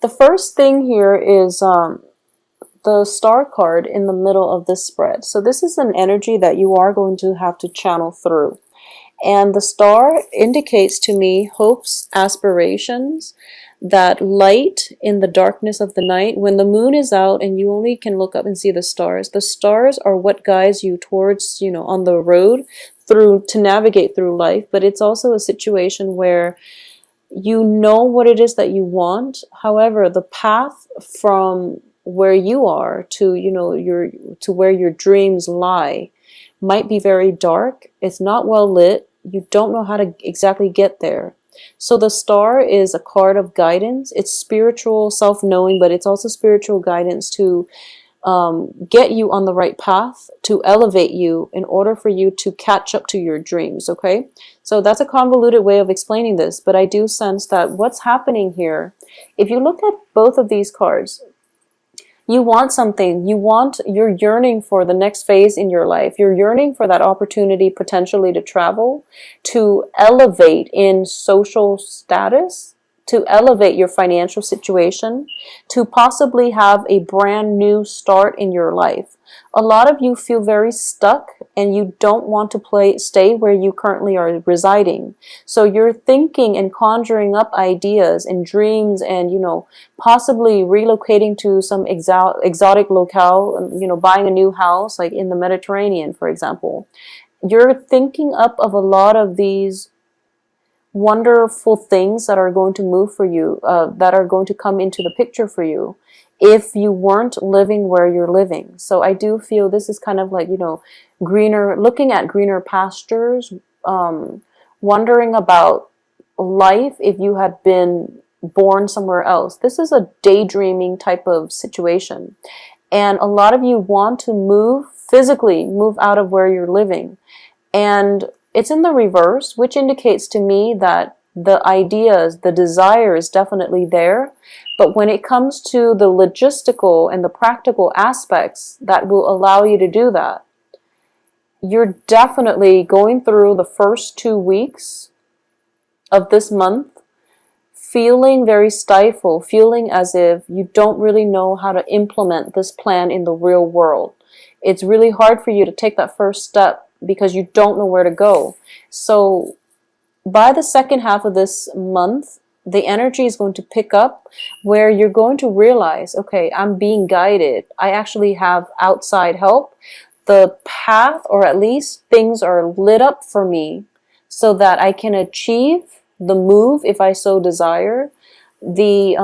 The first thing here is the star card in the middle of this spread. So this is an energy that you are going to have to channel through. And the star indicates to me hopes, aspirations, that light in the darkness of the night. When the moon is out and you only can look up and see the stars are what guides you towards, on the road through to navigate through life. But it's also a situation where you know what it is that you want. However, the path from where you are to, to where your dreams lie might be very dark. It's not well lit. You don't know how to exactly get there. So the star is a card of guidance. It's spiritual self-knowing, but it's also spiritual guidance to get you on the right path, to elevate you in order for you to catch up to your dreams, okay? So that's a convoluted way of explaining this, but I do sense that what's happening here, if you look at both of these cards, you want something, you're yearning for the next phase in your life. You're yearning for that opportunity potentially to travel, to elevate in social status, to elevate your financial situation, to possibly have a brand new start in your life. A lot of you feel very stuck and you don't want to stay where you currently are residing. So you're thinking and conjuring up ideas and dreams and, possibly relocating to some exotic locale, buying a new house, like in the Mediterranean, for example. You're thinking up of a lot of these wonderful things that are going to move for you, that are going to come into the picture for you if you weren't living where you're living. So I do feel this is kind of like, looking at greener pastures, wondering about life if you had been born somewhere else. This is a daydreaming type of situation. And a lot of you want to physically move out of where you're living. And it's in the reverse, which indicates to me that the ideas, the desire is definitely there. But when it comes to the logistical and the practical aspects that will allow you to do that, you're definitely going through the first 2 weeks of this month feeling very stifled, feeling as if you don't really know how to implement this plan in the real world. It's really hard for you to take that first step because you don't know where to go. So by the second half of this month, the energy is going to pick up where you're going to realize, okay, I'm being guided. I actually have outside help. The path, or at least things are lit up for me so that I can achieve the move if I so desire. The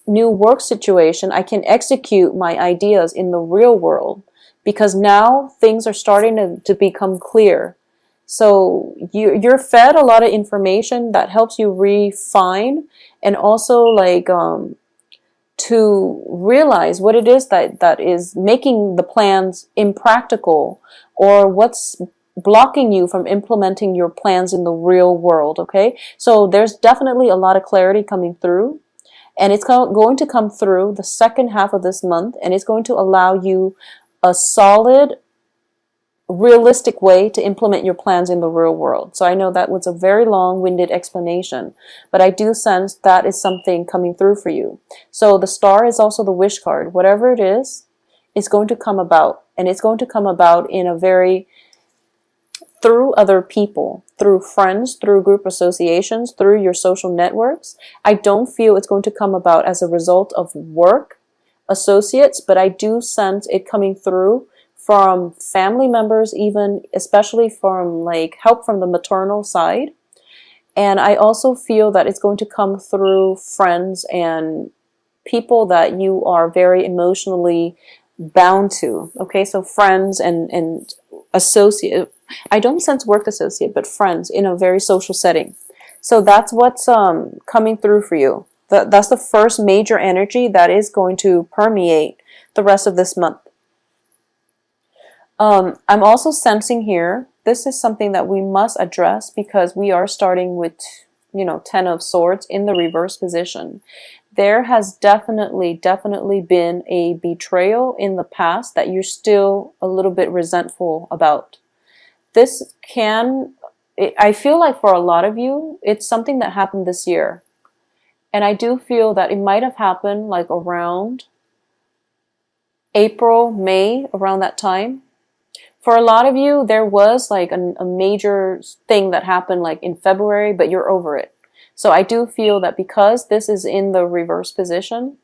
new work situation, I can execute my ideas in the real world because now things are starting to become clear. So you're fed a lot of information that helps you refine and also like to realize what it is that is making the plans impractical or what's blocking you from implementing your plans in the real world, okay? So there's definitely a lot of clarity coming through, and it's going to come through the second half of this month, and it's going to allow you a solid, realistic way to implement your plans in the real world. So I know that was a very long-winded explanation, but I do sense that is something coming through for you. So the star is also the wish card. Whatever it is, it's going to come about, and it's going to come about in a very through other people, through friends, through group associations, through your social networks. I don't feel it's going to come about as a result of work, associates, but I do sense it coming through from family members, even especially from like help from the maternal side. And I also feel that it's going to come through friends and people that you are very emotionally bound to. Okay, so friends and associate. I don't sense work associate, but friends in a very social setting. So that's what's coming through for you. That's the first major energy that is going to permeate the rest of this month. I'm also sensing here, this is something that we must address because we are starting with, 10 of Swords in the reverse position. There has definitely been a betrayal in the past that you're still a little bit resentful about. I feel like for a lot of you, it's something that happened this year. And I do feel that it might have happened like around April, May, around that time. For a lot of you, there was like a major thing that happened like in February, but you're over it. So I do feel that because this is in the reverse position,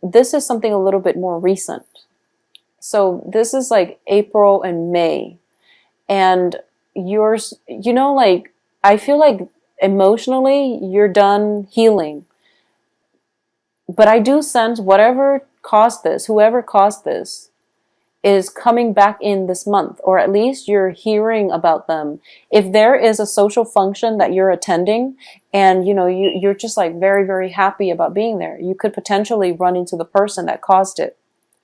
this is something a little bit more recent. So this is like April and May. And yours, you know, like, I feel like emotionally you're done healing. But I do sense whatever caused this, whoever caused this, is coming back in this month, or at least you're hearing about them. If there is a social function that you're attending and you're just like very, very happy about being there, you could potentially run into the person that caused it.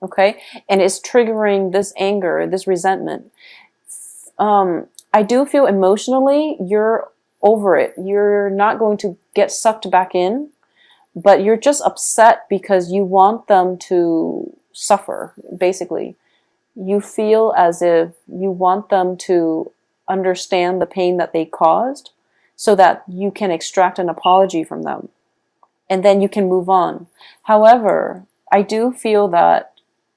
Okay? And it's triggering this anger, this resentment. I do feel emotionally you're over it. You're not going to get sucked back in, but you're just upset because you want them to suffer, basically. You feel as if you want them to understand the pain that they caused so that you can extract an apology from them and then you can move on. However, I do feel that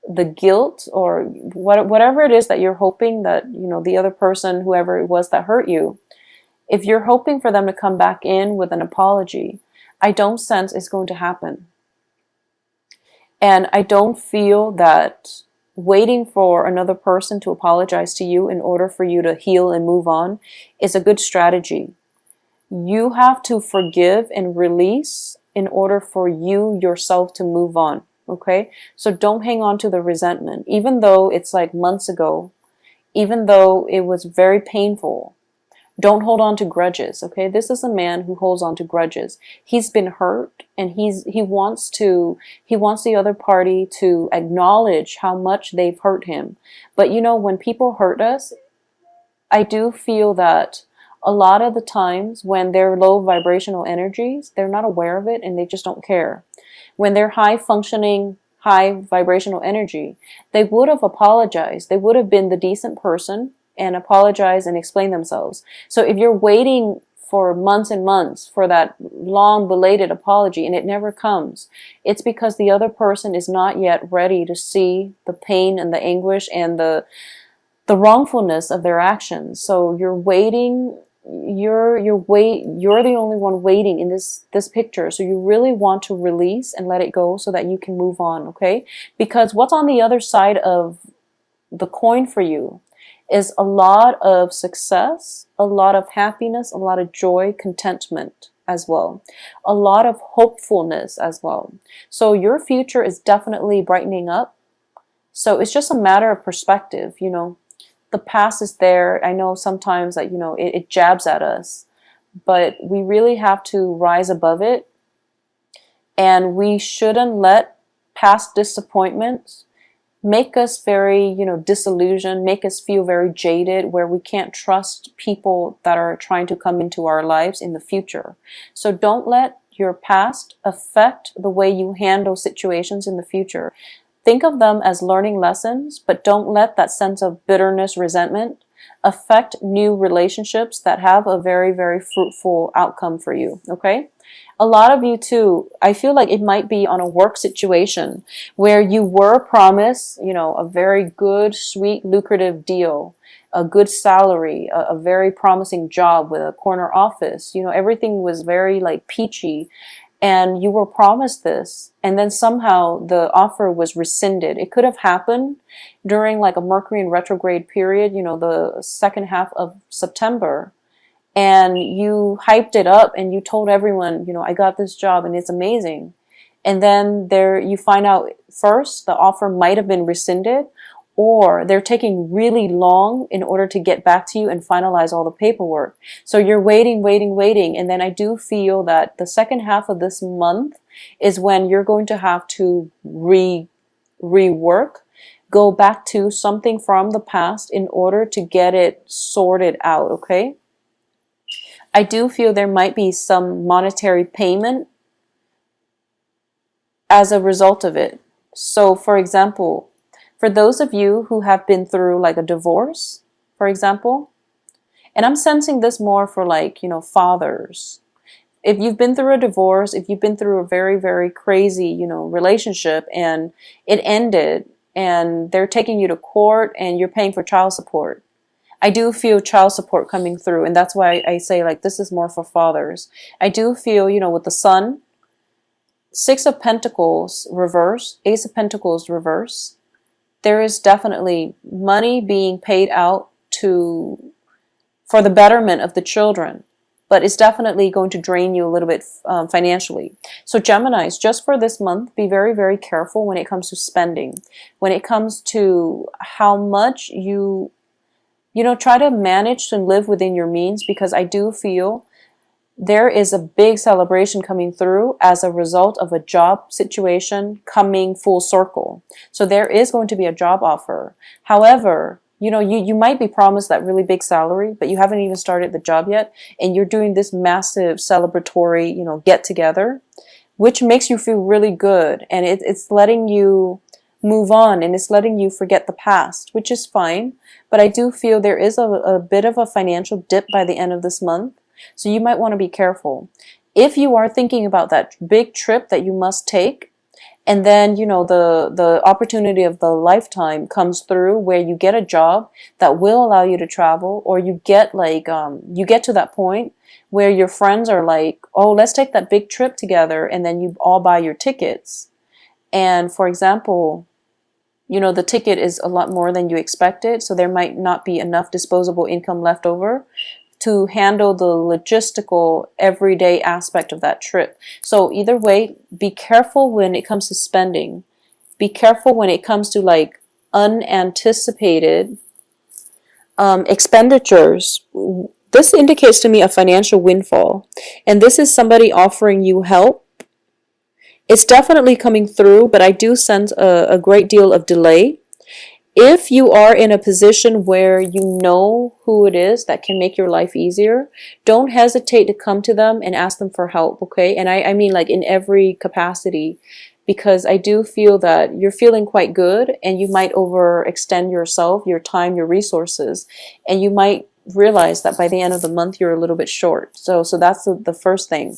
the guilt or whatever it is that you're hoping that, the other person, whoever it was that hurt you, if you're hoping for them to come back in with an apology, I don't sense it's going to happen. And I don't feel that waiting for another person to apologize to you in order for you to heal and move on is a good strategy. You have to forgive and release in order for you yourself to move on. Okay? So don't hang on to the resentment, even though it's like months ago, even though it was very painful. Don't hold on to grudges, okay? This is a man who holds on to grudges. He's been hurt and he wants the other party to acknowledge how much they've hurt him. But when people hurt us, I do feel that a lot of the times when they're low vibrational energies, they're not aware of it and they just don't care. When they're high functioning, high vibrational energy, they would have apologized. They would have been the decent person and apologize and explain themselves. So if you're waiting for months and months for that long belated apology and it never comes, it's because the other person is not yet ready to see the pain and the anguish and the wrongfulness of their actions. So you're waiting, you're the only one waiting in this picture. So you really want to release and let it go so that you can move on, okay? Because what's on the other side of the coin for you is a lot of success, a lot of happiness, a lot of joy, contentment as well, a lot of hopefulness as well. So your future is definitely brightening up. So it's just a matter of perspective, The past is there. I know sometimes that, it jabs at us, but we really have to rise above it. And we shouldn't let past disappointments make us very, disillusioned, make us feel very jaded, where we can't trust people that are trying to come into our lives in the future. So don't let your past affect the way you handle situations in the future. Think of them as learning lessons, but don't let that sense of bitterness, resentment affect new relationships that have a very, very fruitful outcome for you, okay? A lot of you too, I feel like it might be on a work situation where you were promised, a very good, sweet, lucrative deal, a good salary, a very promising job with a corner office. Everything was very like peachy and you were promised this. And then somehow the offer was rescinded. It could have happened during like a Mercury in retrograde period, the second half of September. And you hyped it up and you told everyone, I got this job and it's amazing. And then you find out first the offer might have been rescinded, or they're taking really long in order to get back to you and finalize all the paperwork. So you're waiting. And then I do feel that the second half of this month is when you're going to have to rework, go back to something from the past in order to get it sorted out, okay? I do feel there might be some monetary payment as a result of it. So, for example, for those of you who have been through like a divorce, for example, and I'm sensing this more for like, fathers. if you've been through a divorce, if you've been through a very, very crazy, relationship and it ended and they're taking you to court and you're paying for child support. I do feel child support coming through, and that's why I say like this is more for fathers. I do feel, with the Sun, Six of Pentacles reverse, Ace of Pentacles reverse, there is definitely money being paid out for the betterment of the children, but it's definitely going to drain you a little bit financially. So Geminis, just for this month, be very, very careful when it comes to spending. When it comes to how much try to manage to live within your means, because I do feel there is a big celebration coming through as a result of a job situation coming full circle. So there is going to be a job offer. However, you might be promised that really big salary, but you haven't even started the job yet, and you're doing this massive celebratory, get together, which makes you feel really good, and it's letting you move on, and it's letting you forget the past, which is fine. But I do feel there is a bit of a financial dip by the end of this month. So you might want to be careful. If you are thinking about that big trip that you must take, and then, the opportunity of the lifetime comes through where you get a job that will allow you to travel, or you get you get to that point where your friends are like, oh, let's take that big trip together, and then you all buy your tickets. And for example, the ticket is a lot more than you expected, so there might not be enough disposable income left over to handle the logistical everyday aspect of that trip. So either way, be careful when it comes to spending. Be careful when it comes to like unanticipated expenditures. This indicates to me a financial windfall, and this is somebody offering you help. It's definitely coming through, but I do sense a great deal of delay. If you are in a position where you know who it is that can make your life easier, don't hesitate to come to them and ask them for help, okay? And I mean like in every capacity, because I do feel that you're feeling quite good, and you might overextend yourself, your time, your resources, and you might realize that by the end of the month you're a little bit short. So that's the first thing.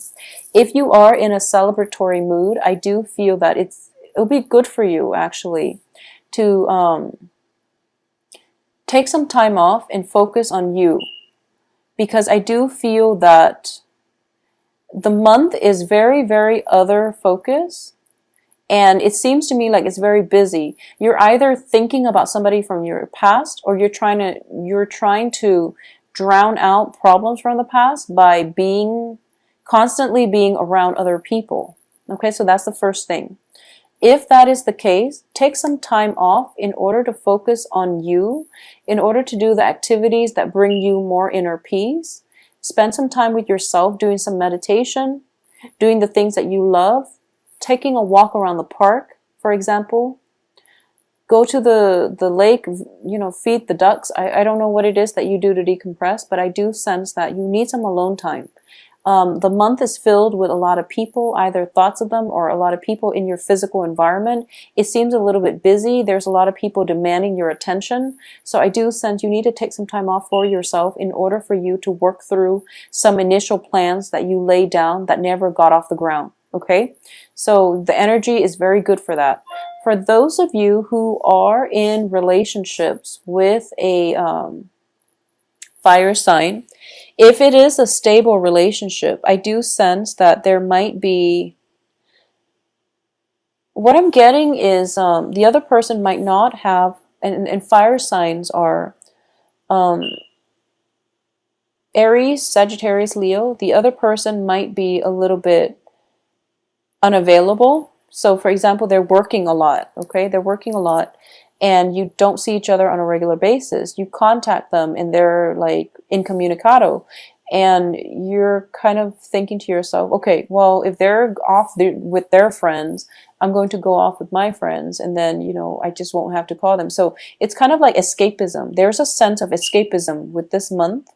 If you are in a celebratory mood, I do feel that it'll be good for you actually to take some time off and focus on you, because I do feel that the month is very, very other focus, and it seems to me like it's very busy. You're either thinking about somebody from your past, or you're trying to drown out problems from the past by constantly being around other people. Okay, so that's the first thing. If that is the case, take some time off in order to focus on you, in order to do the activities that bring you more inner peace. Spend some time with yourself, doing some meditation, doing the things that you love, taking a walk around the park, for example. Go to the lake, feed the ducks. I don't know what it is that you do to decompress, but I do sense that you need some alone time. The month is filled with a lot of people, either thoughts of them or a lot of people in your physical environment. It seems a little bit busy. There's a lot of people demanding your attention. So I do sense you need to take some time off for yourself in order for you to work through some initial plans that you laid down that never got off the ground. Okay? So the energy is very good for that. For those of you who are in relationships with a fire sign, if it is a stable relationship, I do sense that there might be, what I'm getting is the other person might not have, and fire signs are Aries, Sagittarius, Leo. The other person might be a little bit unavailable. So for example, they're working a lot, okay? They're working a lot, and you don't see each other on a regular basis. You contact them and they're like incommunicado, and you're kind of thinking to yourself, okay, well, if they're off with their friends, I'm going to go off with my friends, and then, I just won't have to call them. So it's kind of like escapism. There's a sense of escapism with this month.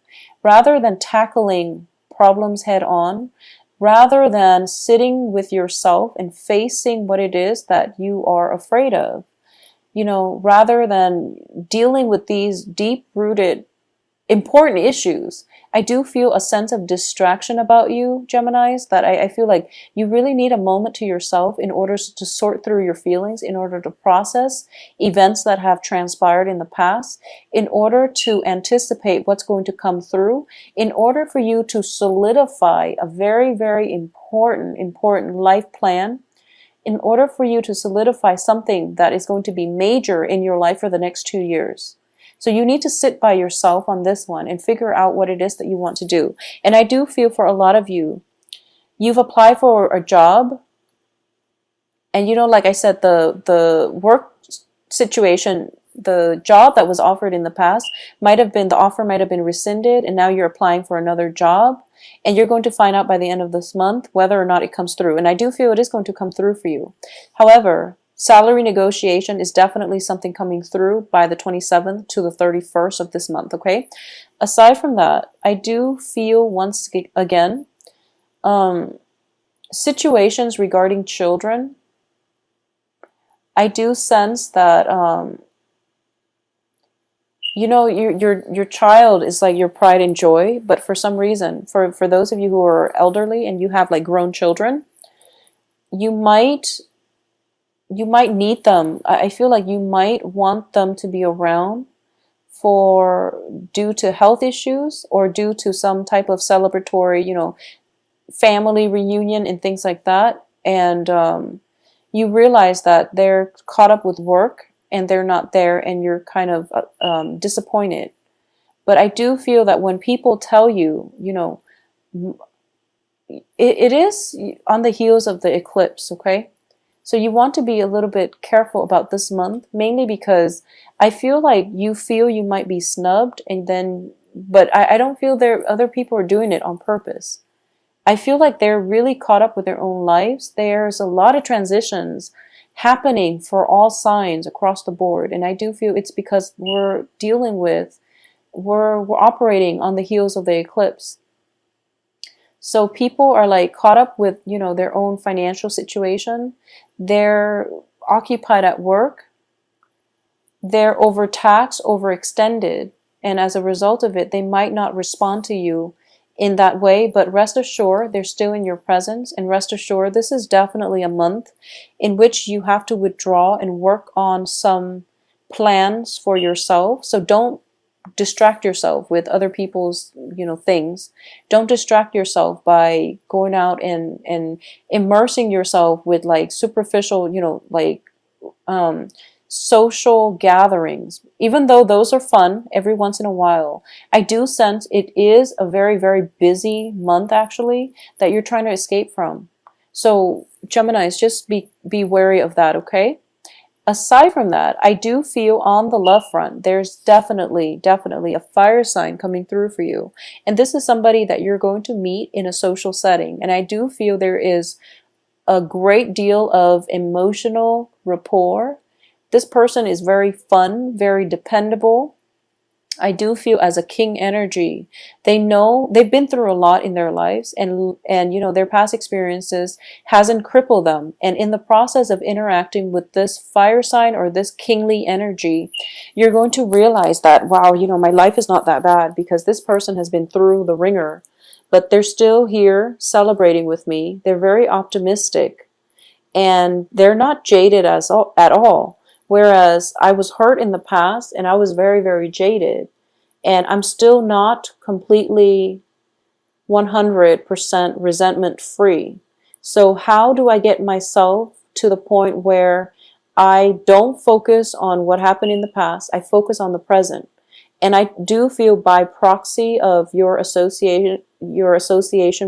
Rather than tackling problems head on, rather than sitting with yourself and facing what it is that you are afraid of, rather than dealing with these deep-rooted important issues. I do feel a sense of distraction about you, Geminis, that I feel like you really need a moment to yourself in order to sort through your feelings, in order to process events that have transpired in the past, in order to anticipate what's going to come through, in order for you to solidify a very, very important life plan, in order for you to solidify something that is going to be major in your life for the next 2 years. So you need to sit by yourself on this one and figure out what it is that you want to do. And I do feel for a lot of you, you've applied for a job, and like I said, the work situation, the job that was offered in the past the offer might have been rescinded, and now you're applying for another job, and you're going to find out by the end of this month whether or not it comes through. And I do feel it is going to come through for you. However, salary negotiation is definitely something coming through by the 27th to the 31st of this month, okay? Aside from that, I do feel once again, situations regarding children, I do sense that, your child is like your pride and joy, but for some reason, for those of you who are elderly and you have like grown children, you might need them. I feel like you might want them to be around due to health issues or due to some type of celebratory, family reunion and things like that. And you realize that they're caught up with work and they're not there, and you're kind of disappointed. But I do feel that when people tell you, it is on the heels of the eclipse, okay? So you want to be a little bit careful about this month, mainly because I feel like you might be snubbed, but I don't feel other people are doing it on purpose. I feel like they're really caught up with their own lives. There's a lot of transitions happening for all signs across the board, and I do feel it's because we're operating on the heels of the eclipse. So people are like caught up with, their own financial situation. They're occupied at work. They're overtaxed, overextended. And as a result of it, they might not respond to you in that way. But rest assured, they're still in your presence. And rest assured, this is definitely a month in which you have to withdraw and work on some plans for yourself. So don't distract yourself with other people's things. Don't distract yourself by going out and immersing yourself with like superficial social gatherings. Even though those are fun every once in a while, I do sense it is a very, very busy month actually that you're trying to escape from. So Geminis, just be wary of that, okay? Aside from that, I do feel on the love front, there's definitely a fire sign coming through for you. And this is somebody that you're going to meet in a social setting. And I do feel there is a great deal of emotional rapport. This person is very fun, very dependable. I do feel as a king energy. They know they've been through a lot in their lives, and their past experiences hasn't crippled them. And in the process of interacting with this fire sign or this kingly energy, you're going to realize that, wow, my life is not that bad, because this person has been through the ringer, but they're still here celebrating with me. They're very optimistic, and they're not jaded at all. Whereas I was hurt in the past and I was very, very jaded, and I'm still not completely 100% resentment free. So how do I get myself to the point where I don't focus on what happened in the past? I focus on the present. And I do feel by proxy of your association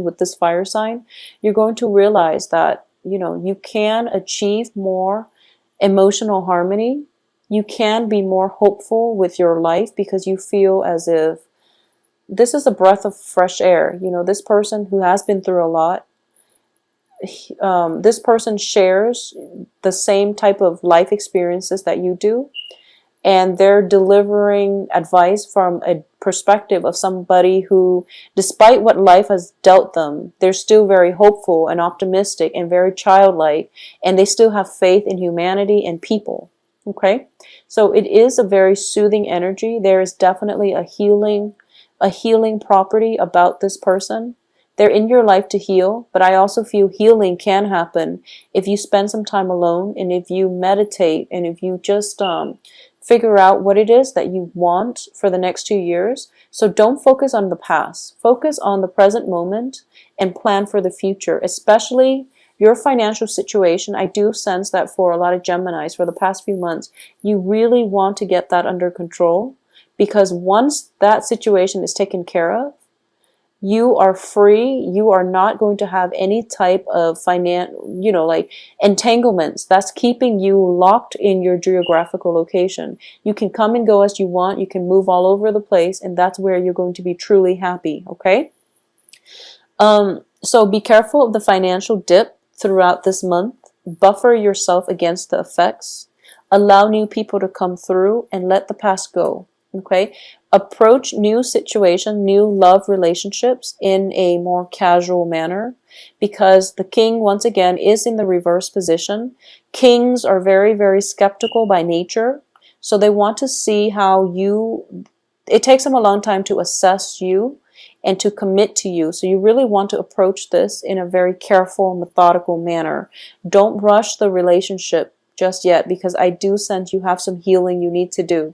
with this fire sign, you're going to realize that, you can achieve more emotional harmony. You can be more hopeful with your life because you feel as if this is a breath of fresh air. This person who has been through a lot, this person shares the same type of life experiences that you do, and they're delivering advice from a perspective of somebody who, despite what life has dealt them, they're still very hopeful and optimistic and very childlike, and they still have faith in humanity and people. Okay, so it is a very soothing energy. There is definitely a healing property about this person. They're in your life to heal, but I also feel healing can happen if you spend some time alone, and if you meditate, and if you just figure out what it is that you want for the next 2 years. So don't focus on the past. Focus on the present moment and plan for the future, especially your financial situation. I do sense that for a lot of Geminis for the past few months, you really want to get that under control, because once that situation is taken care of, you are free. You are not going to have any type of like entanglements that's keeping you locked in your geographical location. You can come and go as you want. You can move all over the place, and that's where you're going to be truly happy. Okay. So be careful of the financial dip throughout this month. Buffer yourself against the effects. Allow new people to come through and let the past go. Okay? Approach new situations, new love relationships in a more casual manner, because the king, once again, is in the reverse position. Kings are very, very skeptical by nature. So they want to see how it takes them a long time to assess you and to commit to you. So you really want to approach this in a very careful, methodical manner. Don't rush the relationship just yet, because I do sense you have some healing you need to do.